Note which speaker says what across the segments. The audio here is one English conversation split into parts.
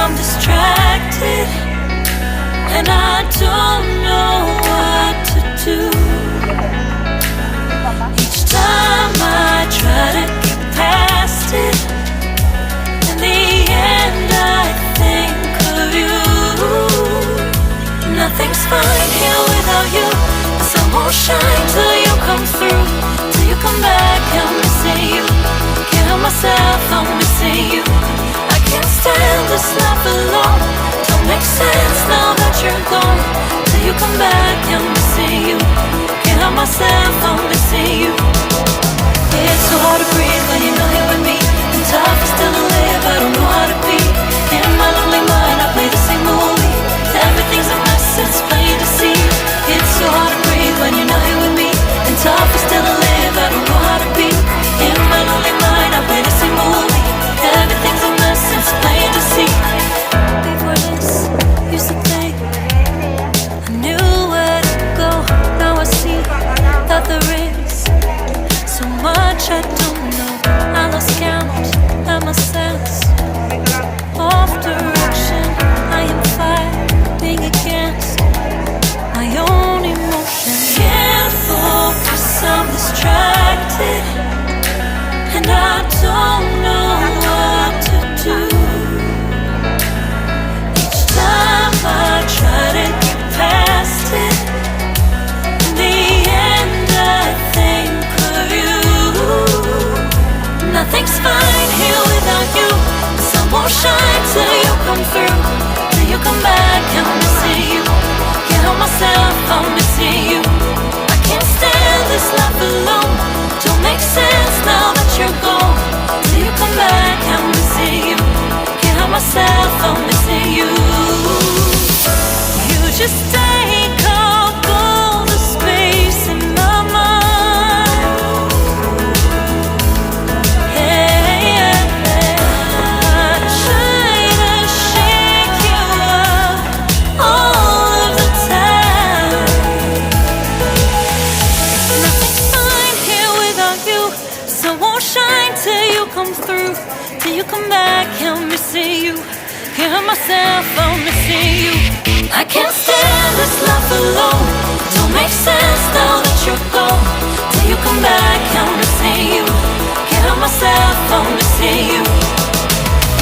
Speaker 1: I'm distracted, and I don't know what to do. Each time I try to get past it, in the end I think of you. Nothing's fine here without you. The sun won't shine till you come through. Till you come back, I'm missing you. Can't help myself, I'm missing you. I can't stand this life alone. Don't make sense now that you're gone. Till you come back, I'm missing you. Can't help myself, I'm missing you. It's so hard to breathe when you're not here with me. And tough is still to live, I don't know how to be. In my lonely mind, I play the same movie. Everything's a mess, it's plain to see. It's so hard to breathe when you're not here with me. And tough is still to live, I don't know how to be. In my lonely mind, I play the same movie. Everything's a mess, it's plain to see. Before this, used to think I knew where to go. Now I see that there is so much I don't know. I lost count and my sense of direction. I am fighting against my own emotion. Can't focus, I'm distracted, and I don't know what to do. Each time I try to get past it, in the end I think of you. Nothing's fine here without you. The sun won't shine till you come through. Till you come back, I'm missing you. Can't help myself, I'm missing you. I can't stand this life alone. Don't make sense now that you're gone. Till you come back, I'm missing you. Can't help myself, I'm missing you. You just take up all the space in my mind. Hey, I try to shake you up all of the time. Nothing's fine here without you. Sun won't shine till you come through. Till you come back, I'm missing you. Can't help myself, I'm missing you. I can't stand this life alone. Don't make sense now that you're gone. Till you come back, I'm missing you. Can't help myself, I'm missing you.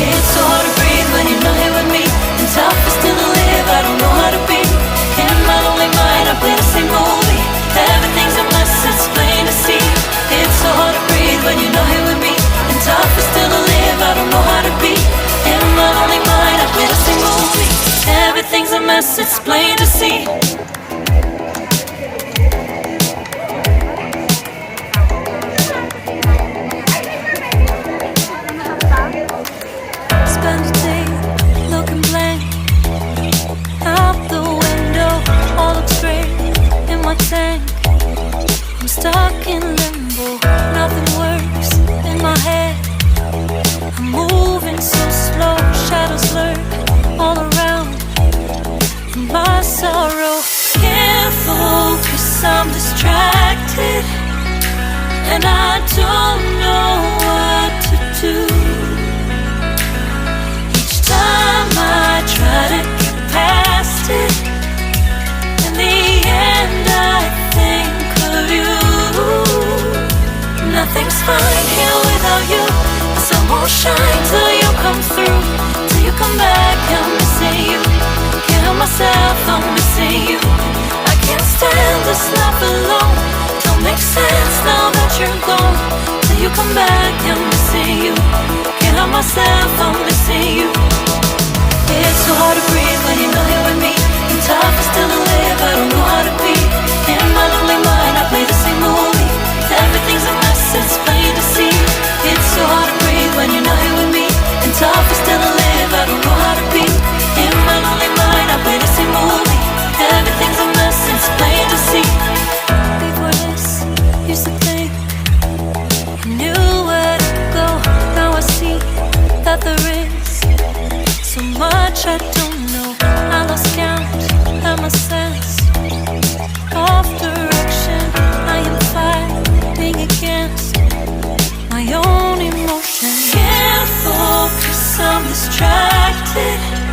Speaker 1: It's so hard to breathe when you're not here with me. And tough is still to live, I don't know how to be. In my lonely mind, I play the same movie. Everything's a mess, it's plain to see. It's so hard to breathe when you're not here with me. And tough is still to live, I don't know how to be. In my lonely mind, I play the same movie. Everything's a mess, it's plain to see. Spend a day looking blank out the window. All looks great in my tank. I'm stuck in limbo. Nothing works in my head. I'm moving so slow. Shadows lurk all around. And my sorrow can't focus. I'm distracted, and I don't know what to do. Each time I try to get past it, in the end I think of you. Nothing's fine here without you. The sun won't shine till you come through. Till you come back, I'm missing you. Can't help myself, I'm missing you. I can't stand this life alone. Don't make sense now that you're gone. Till you come back, I'm missing you. Can't help myself, I'm missing you. It's so hard to breathe when you're not here with me. And tough is still to live, I don't know how to be. In my lonely mind, I play the same movie. Everything's a mess, it's plain to see. It's so hard to breathe when you're not here with me. And tough is still to live, I don't know how to be. In my lonely mind, I play the same movie. Everything's a mess, it's plain to see. Before this, used to think I knew where to go. Now I see that there is so much I don't know. I lost count and my sense of direction. I am fighting against my own emotion. Can't focus, I'm distracted.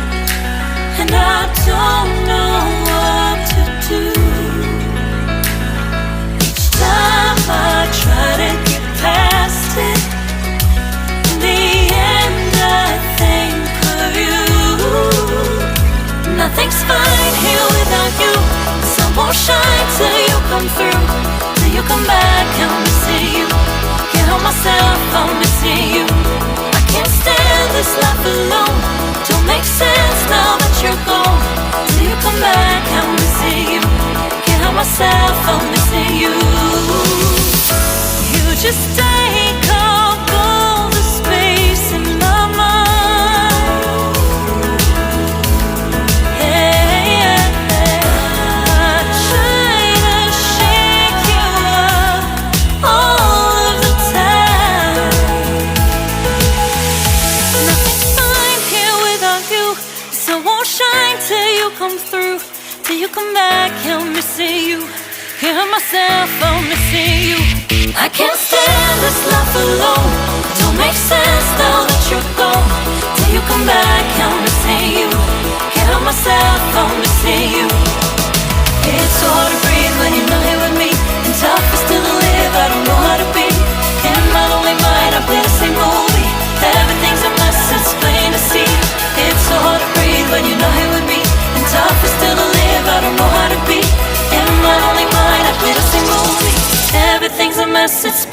Speaker 1: I don't know what to do. Each time I try to get past it, in the end I think of you. Nothing's fine here without you. The sun won't shine till you come through. Till you come back, I'm missing you. Can't help myself, I'm missing you. I can't stand this life alone. Don't make sense now that you're gone. Till you come back, I'm missing you. Can't help myself, I'm missing you. You just take up all the space in my mind. Yeah, I try to shake you up all of the time. Nothing's fine here without you. The sun won't shine till you come through. Till you come back, I'm missing you. Can't help myself, I'm missing you. I can't stand this life alone. Don't make sense now that you're gone. Till you come back, I'm missing you. Can't help myself, I'm missing you. It's so hard to breathe when you're not here with me, and tough is still to live, I don't know how to be. In my lonely mind, I play the same movie. Everything's a mess, it's plain to see. It's so hard to breathe when you're not here with me, and tough is still to live, I don't know how to be. In my lonely mind, I play the same movie. Everything's a mess, it's